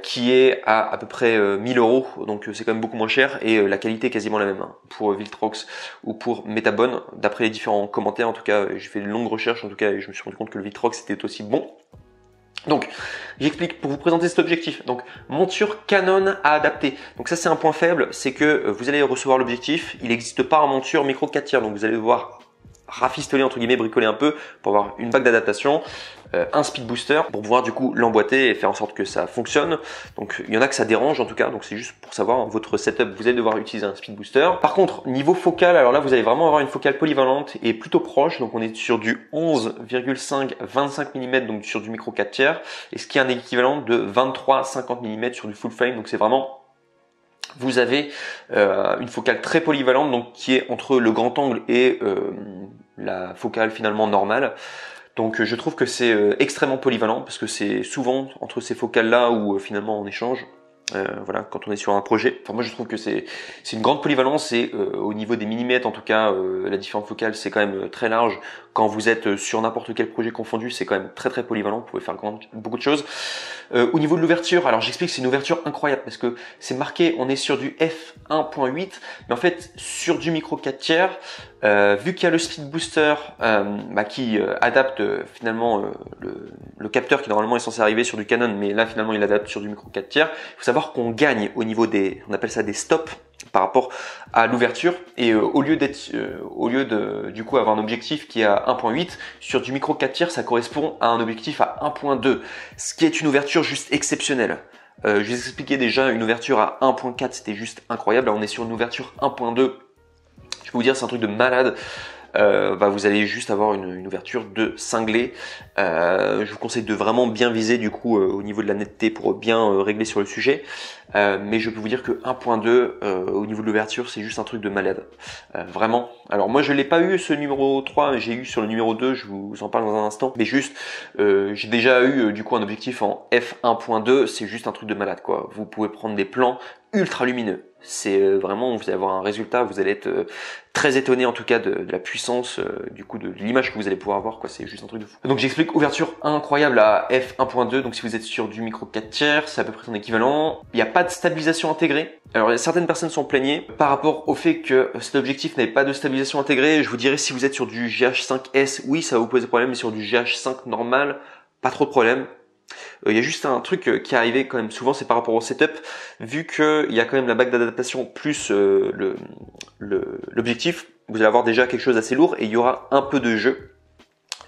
qui est à peu près 1000 €, donc c'est quand même beaucoup moins cher, et la qualité est quasiment la même pour Viltrox ou pour Metabone, d'après les différents commentaires. En tout cas j'ai fait de longues recherches en tout cas et je me suis rendu compte que le Viltrox était aussi bon. Donc j'explique pour vous présenter cet objectif. Donc monture Canon à adapter, donc ça c'est un point faible, c'est que vous allez recevoir l'objectif, il n'existe pas en monture micro 4 tiers, donc vous allez devoir rafistoler entre guillemets, bricoler un peu pour avoir une bague d'adaptation. un speed booster pour pouvoir du coup l'emboîter et faire en sorte que ça fonctionne. Donc il y en a que ça dérange en tout cas, donc c'est juste pour savoir votre setup, vous allez devoir utiliser un speed booster. Par contre niveau focal, alors là vous allez vraiment avoir une focale polyvalente et plutôt proche, donc on est sur du 11,5-25 mm, donc sur du micro 4/3, et ce qui est un équivalent de 23-50 mm sur du full frame, donc c'est vraiment, vous avez une focale très polyvalente, donc qui est entre le grand angle et la focale finalement normale. Donc je trouve que c'est extrêmement polyvalent, parce que c'est souvent entre ces focales là où finalement on échange. Voilà, quand on est sur un projet. Enfin moi je trouve que c'est une grande polyvalence, et au niveau des millimètres en tout cas, la différence focale c'est quand même très large. Quand vous êtes sur n'importe quel projet confondu, c'est quand même très polyvalent, vous pouvez faire beaucoup de choses. Au niveau de l'ouverture, alors j'explique, c'est une ouverture incroyable parce que c'est marqué, on est sur du f1.8, mais en fait sur du micro 4/3, vu qu'il y a le speed booster qui adapte finalement le capteur qui normalement est censé arriver sur du Canon, mais là finalement il adapte sur du micro 4/3. Il faut savoir qu'on gagne au niveau des, on appelle ça des stops par rapport à l'ouverture, et au lieu de du coup avoir un objectif qui est à 1.8 sur du micro 4/3, ça correspond à un objectif à 1.2, ce qui est une ouverture juste exceptionnelle. Je vous expliquais déjà, une ouverture à 1.4 c'était juste incroyable. Là on est sur une ouverture 1.2, je peux vous dire c'est un truc de malade. Vous allez juste avoir une ouverture de cinglé. Je vous conseille de vraiment bien viser du coup au niveau de la netteté pour bien régler sur le sujet. Mais je peux vous dire que 1.2 au niveau de l'ouverture c'est juste un truc de malade. Vraiment. Alors moi je l'ai pas eu ce numéro 3, mais j'ai eu sur le numéro 2, je vous en parle dans un instant. Mais juste j'ai déjà eu du coup un objectif en f1.2, c'est juste un truc de malade quoi. Vous pouvez prendre des plans ultra lumineux. C'est vraiment, vous allez avoir un résultat, vous allez être très étonné en tout cas de la puissance du coup de l'image que vous allez pouvoir avoir quoi. C'est juste un truc de fou. Donc j'explique, ouverture incroyable à f1.2, donc si vous êtes sur du micro 4/3, c'est à peu près son équivalent. Il n'y a pas de stabilisation intégrée. Alors certaines personnes s'en plaignaient par rapport au fait que cet objectif n'avait pas de stabilisation intégrée. Je vous dirais, si vous êtes sur du GH5S, oui ça va vous poser problème, mais sur du GH5 normal, pas trop de problème. Il y a juste un truc qui est arrivé quand même souvent, c'est par rapport au setup, vu qu'il y a quand même la bague d'adaptation plus l'objectif, vous allez avoir déjà quelque chose d'assez lourd et il y aura un peu de jeu.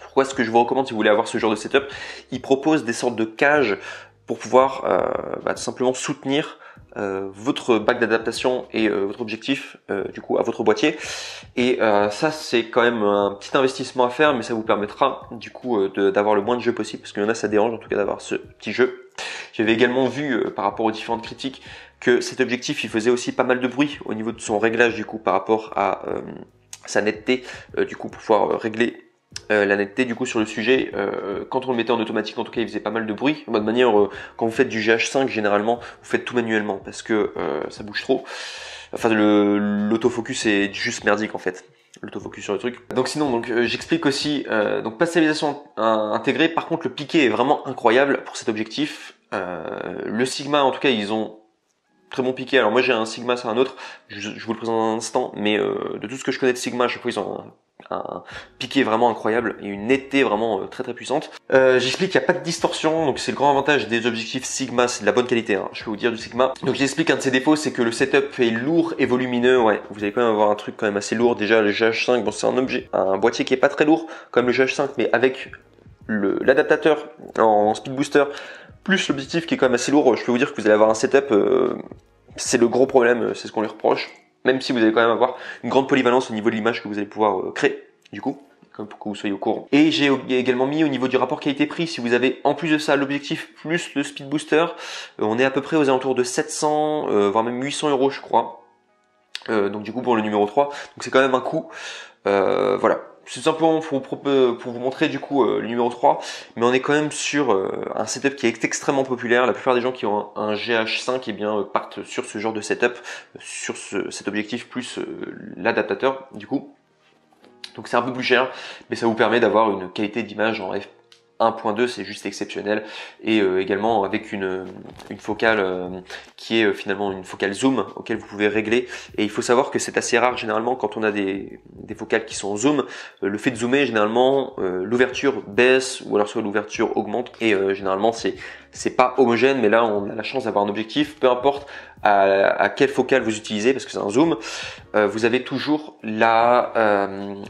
Pourquoi ce que je vous recommande si vous voulez avoir ce genre de setup, il propose des sortes de cages pour pouvoir tout simplement soutenir votre bague d'adaptation et votre objectif du coup à votre boîtier, et ça c'est quand même un petit investissement à faire, mais ça vous permettra du coup d'avoir le moins de jeu possible, parce qu'il y en a ça dérange en tout cas d'avoir ce petit jeu. J'avais également vu par rapport aux différentes critiques que cet objectif il faisait aussi pas mal de bruit au niveau de son réglage du coup par rapport à sa netteté, du coup pour pouvoir régler la netteté du coup sur le sujet. Quand on le mettait en automatique en tout cas il faisait pas mal de bruit. De manière quand vous faites du GH5 généralement vous faites tout manuellement parce que ça bouge trop. Enfin l'autofocus est juste merdique en fait, l'autofocus sur le truc. Donc sinon donc j'explique aussi donc pas de stabilisation intégrée. Par contre le piqué est vraiment incroyable pour cet objectif. Le Sigma en tout cas ils ont très bon piqué. Alors moi j'ai un Sigma sur un autre, je vous le présente dans un instant, mais de tout ce que je connais de Sigma, à chaque fois ils ont un piqué vraiment incroyable et une netteté vraiment très puissante. J'explique qu'il n'y a pas de distorsion, donc c'est le grand avantage des objectifs Sigma, c'est de la bonne qualité, hein, je peux vous dire du Sigma. Donc j'explique un de ses défauts, c'est que le setup est lourd et volumineux, ouais, vous allez quand même avoir un truc quand même assez lourd. Déjà le GH5, bon c'est un boîtier qui est pas très lourd comme le GH5, mais avec l'adaptateur en speed booster plus l'objectif qui est quand même assez lourd, je peux vous dire que vous allez avoir un setup, c'est le gros problème, c'est ce qu'on lui reproche, même si vous allez quand même avoir une grande polyvalence au niveau de l'image que vous allez pouvoir créer, du coup, comme pour que vous soyez au courant. Et j'ai également mis au niveau du rapport qualité-prix, si vous avez en plus de ça l'objectif plus le speed booster, on est à peu près aux alentours de 700, voire même 800 € je crois, donc du coup pour le numéro 3, donc c'est quand même un coût, voilà. C'est simplement pour vous montrer du coup le numéro 3, mais on est quand même sur un setup qui est extrêmement populaire. La plupart des gens qui ont un GH5 eh bien, partent sur ce genre de setup, sur cet objectif plus l'adaptateur du coup. Donc c'est un peu plus cher, mais ça vous permet d'avoir une qualité d'image en f1.2, c'est juste exceptionnel, et également avec une focale qui est finalement une focale zoom auquel vous pouvez régler. Et il faut savoir que c'est assez rare généralement quand on a des focales qui sont en zoom, le fait de zoomer généralement l'ouverture baisse ou alors soit l'ouverture augmente, et généralement c'est c'est pas homogène, mais là on a la chance d'avoir un objectif, peu importe à quelle focale vous utilisez, parce que c'est un zoom, vous avez toujours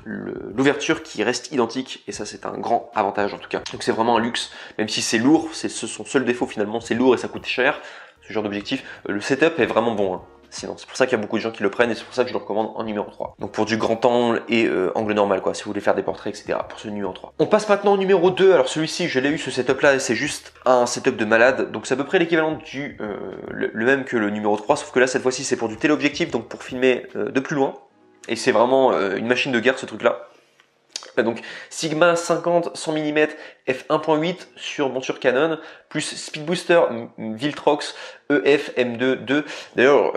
l'ouverture qui reste identique, et ça c'est un grand avantage en tout cas. Donc c'est vraiment un luxe, même si c'est lourd, c'est son seul défaut finalement, c'est lourd et ça coûte cher, ce genre d'objectif. Le setup est vraiment bon, hein. Sinon, c'est pour ça qu'il y a beaucoup de gens qui le prennent et c'est pour ça que je le recommande en numéro 3. Donc pour du grand angle et angle normal quoi, si vous voulez faire des portraits, etc. pour ce numéro 3. On passe maintenant au numéro 2. Alors celui-ci, je l'ai eu ce setup là, c'est juste un setup de malade. Donc c'est à peu près l'équivalent du le même que le numéro 3, sauf que là cette fois-ci c'est pour du téléobjectif, donc pour filmer de plus loin. Et c'est vraiment une machine de guerre ce truc là. Donc Sigma 50 100 mm f1.8 sur monture Canon plus Speed Booster Viltrox EF M2 II. D'ailleurs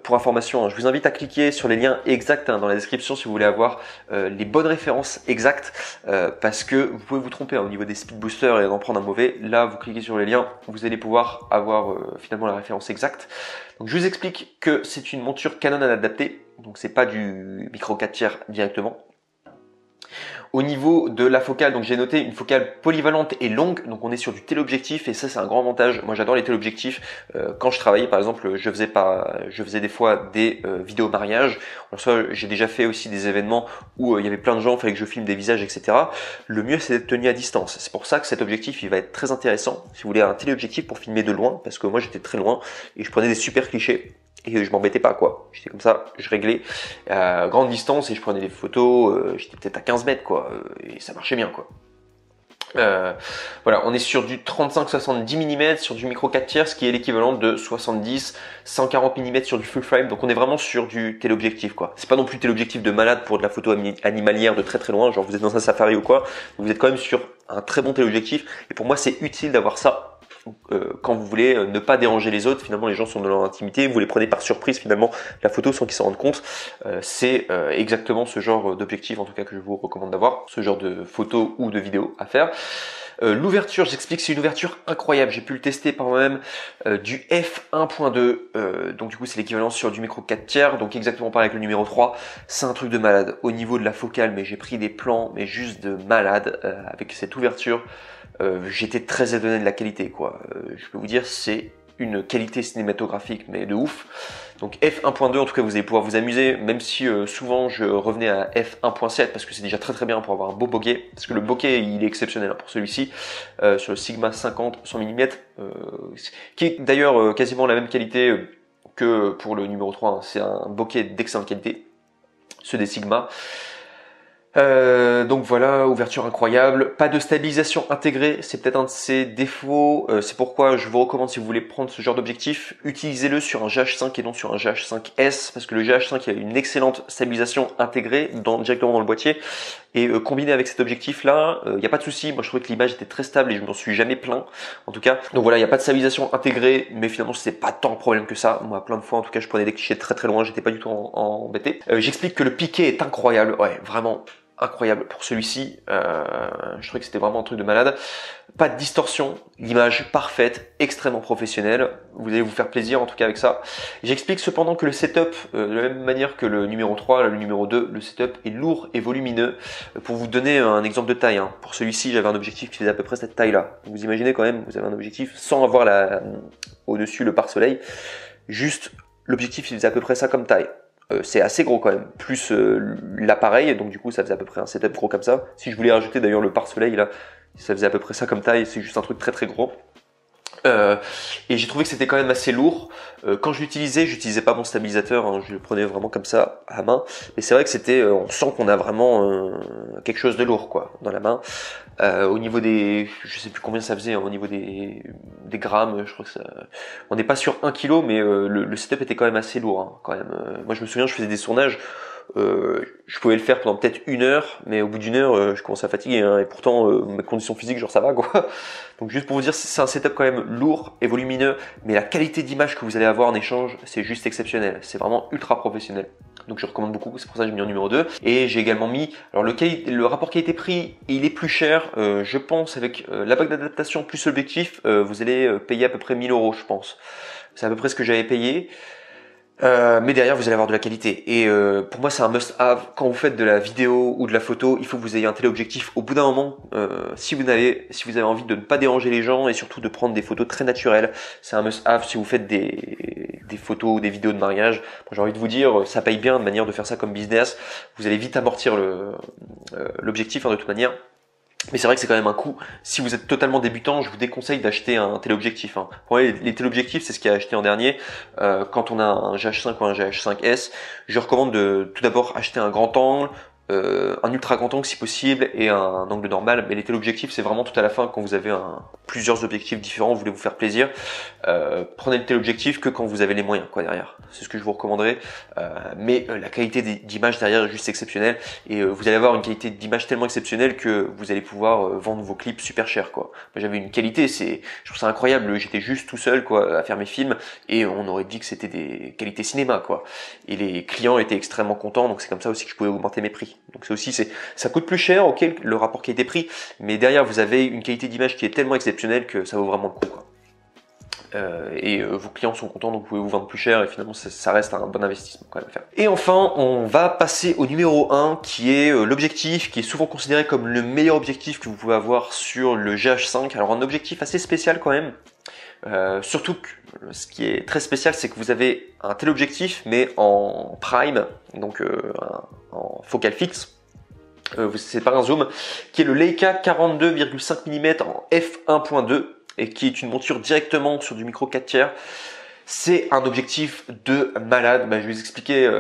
pour information, hein, je vous invite à cliquer sur les liens exacts dans la description si vous voulez avoir les bonnes références exactes parce que vous pouvez vous tromper au niveau des Speed Boosters et d'en prendre un mauvais. Là vous cliquez sur les liens, vous allez pouvoir avoir finalement la référence exacte. Donc je vous explique que c'est une monture Canon adaptée, donc c'est pas du micro 4 tiers directement. Au niveau de la focale, donc j'ai noté une focale polyvalente et longue, donc on est sur du téléobjectif et ça c'est un grand avantage. Moi j'adore les téléobjectifs. Quand je travaillais par exemple, je faisais des fois des vidéos mariage. En soi, j'ai déjà fait aussi des événements où il y avait plein de gens, il fallait que je filme des visages, etc. Le mieux c'est d'être tenu à distance. C'est pour ça que cet objectif il va être très intéressant si vous voulez un téléobjectif pour filmer de loin, parce que moi j'étais très loin et je prenais des super clichés. Et je m'embêtais pas quoi, j'étais comme ça, je réglais à grande distance et je prenais des photos, j'étais peut-être à 15 mètres quoi, et ça marchait bien quoi. Voilà, on est sur du 35-70 mm sur du micro 4 tiers, ce qui est l'équivalent de 70-140 mm sur du full frame, donc on est vraiment sur du téléobjectif quoi. C'est pas non plus téléobjectif de malade pour de la photo animalière de très très loin, genre vous êtes dans un safari ou quoi, vous êtes quand même sur un très bon téléobjectif, et pour moi c'est utile d'avoir ça. Quand vous voulez ne pas déranger les autres, finalement les gens sont dans leur intimité, vous les prenez par surprise finalement la photo sans qu'ils s'en rendent compte. C'est exactement ce genre d'objectif en tout cas que je vous recommande d'avoir, ce genre de photo ou de vidéo à faire. L'ouverture, j'explique, c'est une ouverture incroyable, j'ai pu le tester par moi-même, du f1.2, donc du coup c'est l'équivalent sur du micro 4 tiers, donc exactement pareil avec le numéro 3, c'est un truc de malade. Au niveau de la focale, mais j'ai pris des plans, mais juste de malade, avec cette ouverture. J'étais très étonné de la qualité quoi. Je peux vous dire c'est une qualité cinématographique mais de ouf. Donc f1.2 en tout cas vous allez pouvoir vous amuser, même si souvent je revenais à f1.7 parce que c'est déjà très très bien pour avoir un beau bokeh, parce que le bokeh il est exceptionnel pour celui-ci sur le Sigma 50 100 mm qui est d'ailleurs quasiment la même qualité que pour le numéro 3, hein. C'est un bokeh d'excellente qualité, ceux des Sigma. Donc voilà, ouverture incroyable, pas de stabilisation intégrée, c'est peut-être un de ses défauts, c'est pourquoi je vous recommande si vous voulez prendre ce genre d'objectif, utilisez-le sur un GH5 et non sur un GH5S, parce que le GH5 a une excellente stabilisation intégrée directement dans le boîtier, et combiné avec cet objectif là, il n'y a pas de souci. Moi je trouvais que l'image était très stable et je m'en suis jamais plaint en tout cas. Donc voilà, il n'y a pas de stabilisation intégrée, mais finalement c'est pas tant de problème que ça. Moi plein de fois en tout cas je prenais des clichés très très loin, j'étais pas du tout embêté. J'explique que le piqué est incroyable, ouais vraiment incroyable pour celui-ci, je trouvais que c'était vraiment un truc de malade. Pas de distorsion, l'image parfaite, extrêmement professionnelle, vous allez vous faire plaisir en tout cas avec ça. J'explique cependant que le setup, de la même manière que le numéro 3, le numéro 2, le setup est lourd et volumineux. Pour vous donner un exemple de taille, hein, pour celui-ci j'avais un objectif qui faisait à peu près cette taille-là. Vous imaginez quand même, vous avez un objectif sans avoir au-dessus le pare-soleil, juste l'objectif il faisait à peu près ça comme taille. C'est assez gros quand même, plus l'appareil, donc du coup ça faisait à peu près un setup gros comme ça. Si je voulais rajouter d'ailleurs le pare-soleil là, ça faisait à peu près ça comme taille, c'est juste un truc très très gros. Et j'ai trouvé que c'était quand même assez lourd. Quand je l'utilisais, j'utilisais pas mon stabilisateur, hein, je le prenais vraiment comme ça à main. Mais c'est vrai que c'était, on sent qu'on a vraiment quelque chose de lourd quoi dans la main. Au niveau des, je sais plus combien ça faisait, hein, au niveau des grammes, je crois que ça, on n'est pas sur 1 kg, mais le setup était quand même assez lourd, hein, quand même. Moi je me souviens, je faisais des tournages. Je pouvais le faire pendant peut-être 1 heure, mais au bout d'1 heure, je commençais à fatiguer, hein, et pourtant mes conditions physiques, genre ça va quoi. Donc juste pour vous dire, c'est un setup quand même lourd et volumineux, mais la qualité d'image que vous allez avoir en échange, c'est juste exceptionnel. C'est vraiment ultra professionnel. Donc je recommande beaucoup, c'est pour ça que j'ai mis en numéro 2. Et j'ai également mis, alors le rapport qualité-prix, il est plus cher, je pense avec la bague d'adaptation plus l'objectif, vous allez payer à peu près 1000 €, je pense. C'est à peu près ce que j'avais payé. Mais derrière vous allez avoir de la qualité. Et pour moi c'est un must-have. Quand vous faites de la vidéo ou de la photo, il faut que vous ayez un téléobjectif. Au bout d'un moment, si vous avez envie de ne pas déranger les gens et surtout de prendre des photos très naturelles, c'est un must-have. Si vous faites des photos ou des vidéos de mariage, moi, j'ai envie de vous dire, ça paye bien de manière de faire ça comme business. Vous allez vite amortir l'objectif de toute manière. Mais c'est vrai que c'est quand même un coût. Si vous êtes totalement débutant, je vous déconseille d'acheter un téléobjectif. Pour moi, les téléobjectifs, c'est ce qu'il y a acheté en dernier. Quand on a un GH5 ou un GH5S, je recommande de tout d'abord acheter un grand angle, un ultra grand angle si possible et un angle normal. Mais les téléobjectifs, c'est vraiment tout à la fin quand vous avez plusieurs objectifs différents, vous voulez vous faire plaisir. Prenez le téléobjectif que quand vous avez les moyens derrière. C'est ce que je vous recommanderais. Mais la qualité d'image derrière est juste exceptionnelle et vous allez avoir une qualité d'image tellement exceptionnelle que vous allez pouvoir vendre vos clips super cher Moi j'avais une qualité, je trouve ça incroyable. J'étais juste tout seul à faire mes films et on aurait dit que c'était des qualités cinéma Et les clients étaient extrêmement contents, donc c'est comme ça aussi que je pouvais augmenter mes prix. Donc ça coûte plus cher, ok, le rapport qualité-prix, mais derrière vous avez une qualité d'image qui est tellement exceptionnelle que ça vaut vraiment le coup vos clients sont contents, donc vous pouvez vous vendre plus cher et finalement ça reste un bon investissement quand même à faire. Et enfin on va passer au numéro 1 qui est l'objectif qui est souvent considéré comme le meilleur objectif que vous pouvez avoir sur le GH5. Alors un objectif assez spécial quand même. Surtout que ce qui est très spécial, c'est que vous avez un téléobjectif mais en prime, donc en focale fixe. C'est pas un zoom, qui est le Leica 42,5 mm en f1.2 et qui est une monture directement sur du micro 4/3. C'est un objectif de malade. Je vais vous expliquer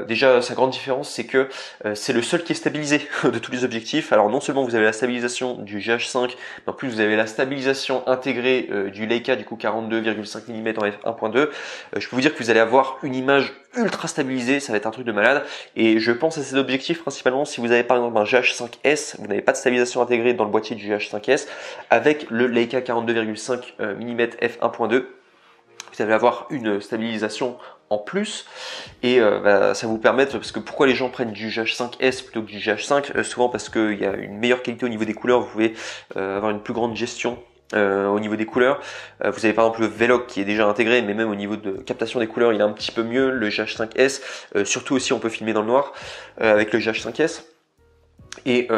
déjà sa grande différence, c'est que c'est le seul qui est stabilisé de tous les objectifs. Alors non seulement vous avez la stabilisation du GH5, mais en plus vous avez la stabilisation intégrée du Leica du coup 42,5 mm en f1.2. Je peux vous dire que vous allez avoir une image ultra stabilisée, ça va être un truc de malade. Et je pense à ces objectifs principalement si vous avez par exemple un GH5S, vous n'avez pas de stabilisation intégrée dans le boîtier du GH5S, avec le Leica 42,5 mm f1.2. Vous allez avoir une stabilisation en plus et ça vous permet, parce que pourquoi les gens prennent du GH5S plutôt que du GH5, souvent parce qu'il y a une meilleure qualité au niveau des couleurs, vous pouvez avoir une plus grande gestion au niveau des couleurs. Vous avez par exemple le Vlog qui est déjà intégré, mais même au niveau de captation des couleurs il est un petit peu mieux, le GH5S, surtout aussi on peut filmer dans le noir avec le GH5S. Et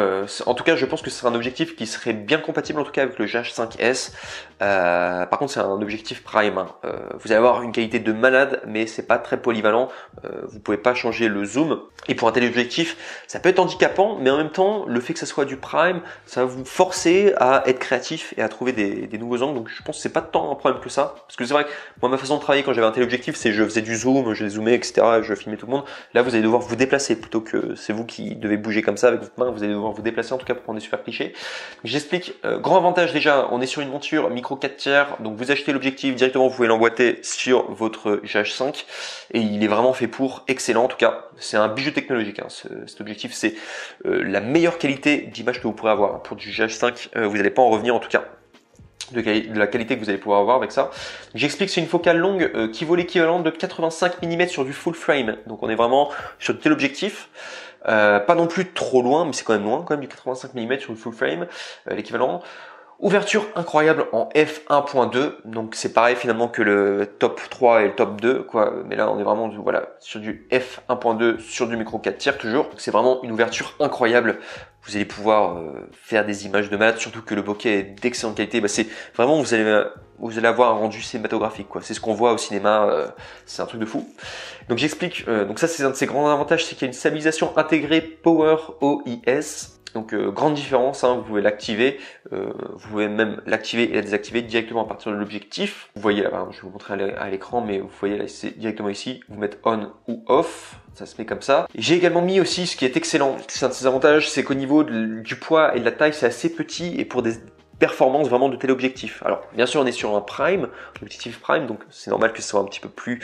en tout cas, je pense que ce sera un objectif qui serait bien compatible en tout cas avec le GH5S. Par contre, c'est un objectif prime. Vous allez avoir une qualité de malade, mais c'est pas très polyvalent. Vous pouvez pas changer le zoom. Et pour un téléobjectif, ça peut être handicapant, mais en même temps, le fait que ça soit du prime, ça va vous forcer à être créatif et à trouver des nouveaux angles. Donc je pense que c'est pas tant un problème que ça. Parce que c'est vrai que moi, ma façon de travailler quand j'avais un téléobjectif, c'est je faisais du zoom, je zoomais, etc. Je filmais tout le monde. Là, vous allez devoir vous déplacer plutôt que c'est vous qui devez bouger comme ça avec votre main. Vous allez devoir vous déplacer en tout cas pour prendre des super clichés. J'explique. Grand avantage déjà, on est sur une monture micro 4/3, donc vous achetez l'objectif directement, vous pouvez l'emboîter sur votre GH5 et il est vraiment fait pour, excellent en tout cas. C'est un bijou technologique. Cet objectif, c'est la meilleure qualité d'image que vous pourrez avoir pour du GH5. Vous n'allez pas en revenir en tout cas. De la qualité que vous allez pouvoir avoir avec ça. J'explique, c'est une focale longue qui vaut l'équivalent de 85 mm sur du full frame. Donc on est vraiment sur tel objectif. Pas non plus trop loin, mais c'est quand même loin, du 85 mm sur le full frame, l'équivalent. Ouverture incroyable en f1.2, donc c'est pareil finalement que le top 3 et le top 2, mais là on est vraiment sur du f1.2 sur du micro 4/3 toujours. C'est vraiment une ouverture incroyable. Vous allez pouvoir faire des images de malade, surtout que le bokeh est d'excellente qualité. C'est vraiment, vous allez avoir un rendu cinématographique, C'est ce qu'on voit au cinéma, c'est un truc de fou. Donc j'explique, donc ça c'est un de ses grands avantages, c'est qu'il y a une stabilisation intégrée Power OIS. Donc grande différence, vous pouvez l'activer, vous pouvez même l'activer et la désactiver directement à partir de l'objectif. Vous voyez là, je vais vous montrer à l'écran, mais vous voyez là, c'est directement ici, vous mettez on ou off, ça se met comme ça. J'ai également mis aussi, ce qui est excellent, c'est un de ses avantages, c'est qu'au niveau du poids et de la taille, c'est assez petit et pour des performances vraiment de téléobjectif. Alors bien sûr on est sur un prime, objectif prime, donc c'est normal que ce soit un petit peu plus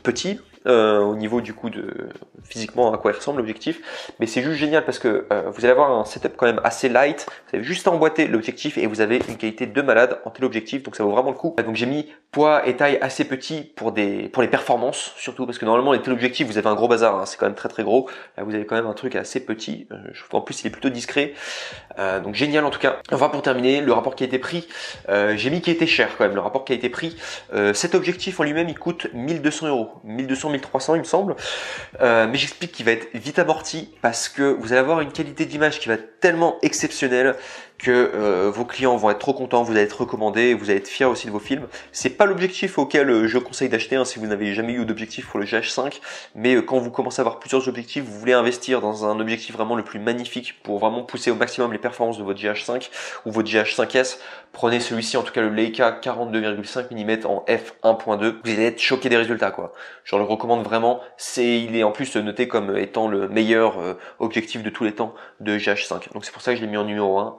petit. Au niveau du coup de physiquement à quoi il ressemble l'objectif, mais c'est juste génial parce que vous allez avoir un setup quand même assez light, vous avez juste à emboîter l'objectif et vous avez une qualité de malade en téléobjectif, donc ça vaut vraiment le coup. Donc j'ai mis poids et taille assez petit pour les performances, surtout parce que normalement les téléobjectifs vous avez un gros bazar, c'est quand même très gros, là vous avez quand même un truc assez petit, en plus il est plutôt discret, donc génial en tout cas. Enfin pour terminer, terminé. Le rapport qualité-prix, j'ai mis qui était cher quand même, le rapport qualité-prix. Cet objectif en lui-même, il coûte 1200 €, 1200, 1300 il me semble. Mais j'explique qu'il va être vite amorti parce que vous allez avoir une qualité d'image qui va être tellement exceptionnelle que vos clients vont être trop contents, vous allez être recommandé, vous allez être fiers aussi de vos films. C'est pas l'objectif auquel je conseille d'acheter si vous n'avez jamais eu d'objectif pour le GH5, mais quand vous commencez à avoir plusieurs objectifs, vous voulez investir dans un objectif vraiment le plus magnifique pour vraiment pousser au maximum les performances de votre GH5 ou votre GH5S, prenez celui-ci, en tout cas le Leica 42,5 mm en f1.2, vous allez être choqué des résultats quoi. Je le recommande vraiment, il est en plus noté comme étant le meilleur objectif de tous les temps de GH5. Donc c'est pour ça que je l'ai mis en numéro 1.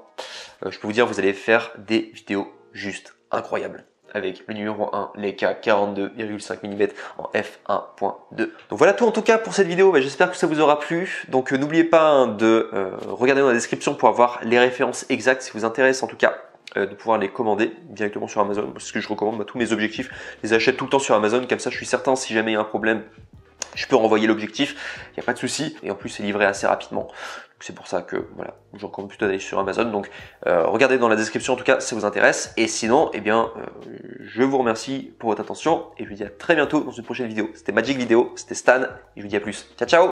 Je peux vous dire, vous allez faire des vidéos juste incroyables avec le numéro 1 Leica 42,5 mm en f1.2. Donc voilà tout en tout cas pour cette vidéo, j'espère que ça vous aura plu. Donc n'oubliez pas de regarder dans la description pour avoir les références exactes si vous intéresse en tout cas de pouvoir les commander directement sur Amazon. C'est ce que je recommande, tous mes objectifs, je les achète tout le temps sur Amazon, comme ça je suis certain si jamais il y a un problème, je peux renvoyer l'objectif, il n'y a pas de souci, et en plus c'est livré assez rapidement. C'est pour ça que voilà, je recommande plutôt d'aller sur Amazon. Donc regardez dans la description en tout cas si ça vous intéresse. Et sinon, eh bien, je vous remercie pour votre attention et je vous dis à très bientôt dans une prochaine vidéo. C'était Magic Vidéo, c'était Stan et je vous dis à plus. Ciao ciao.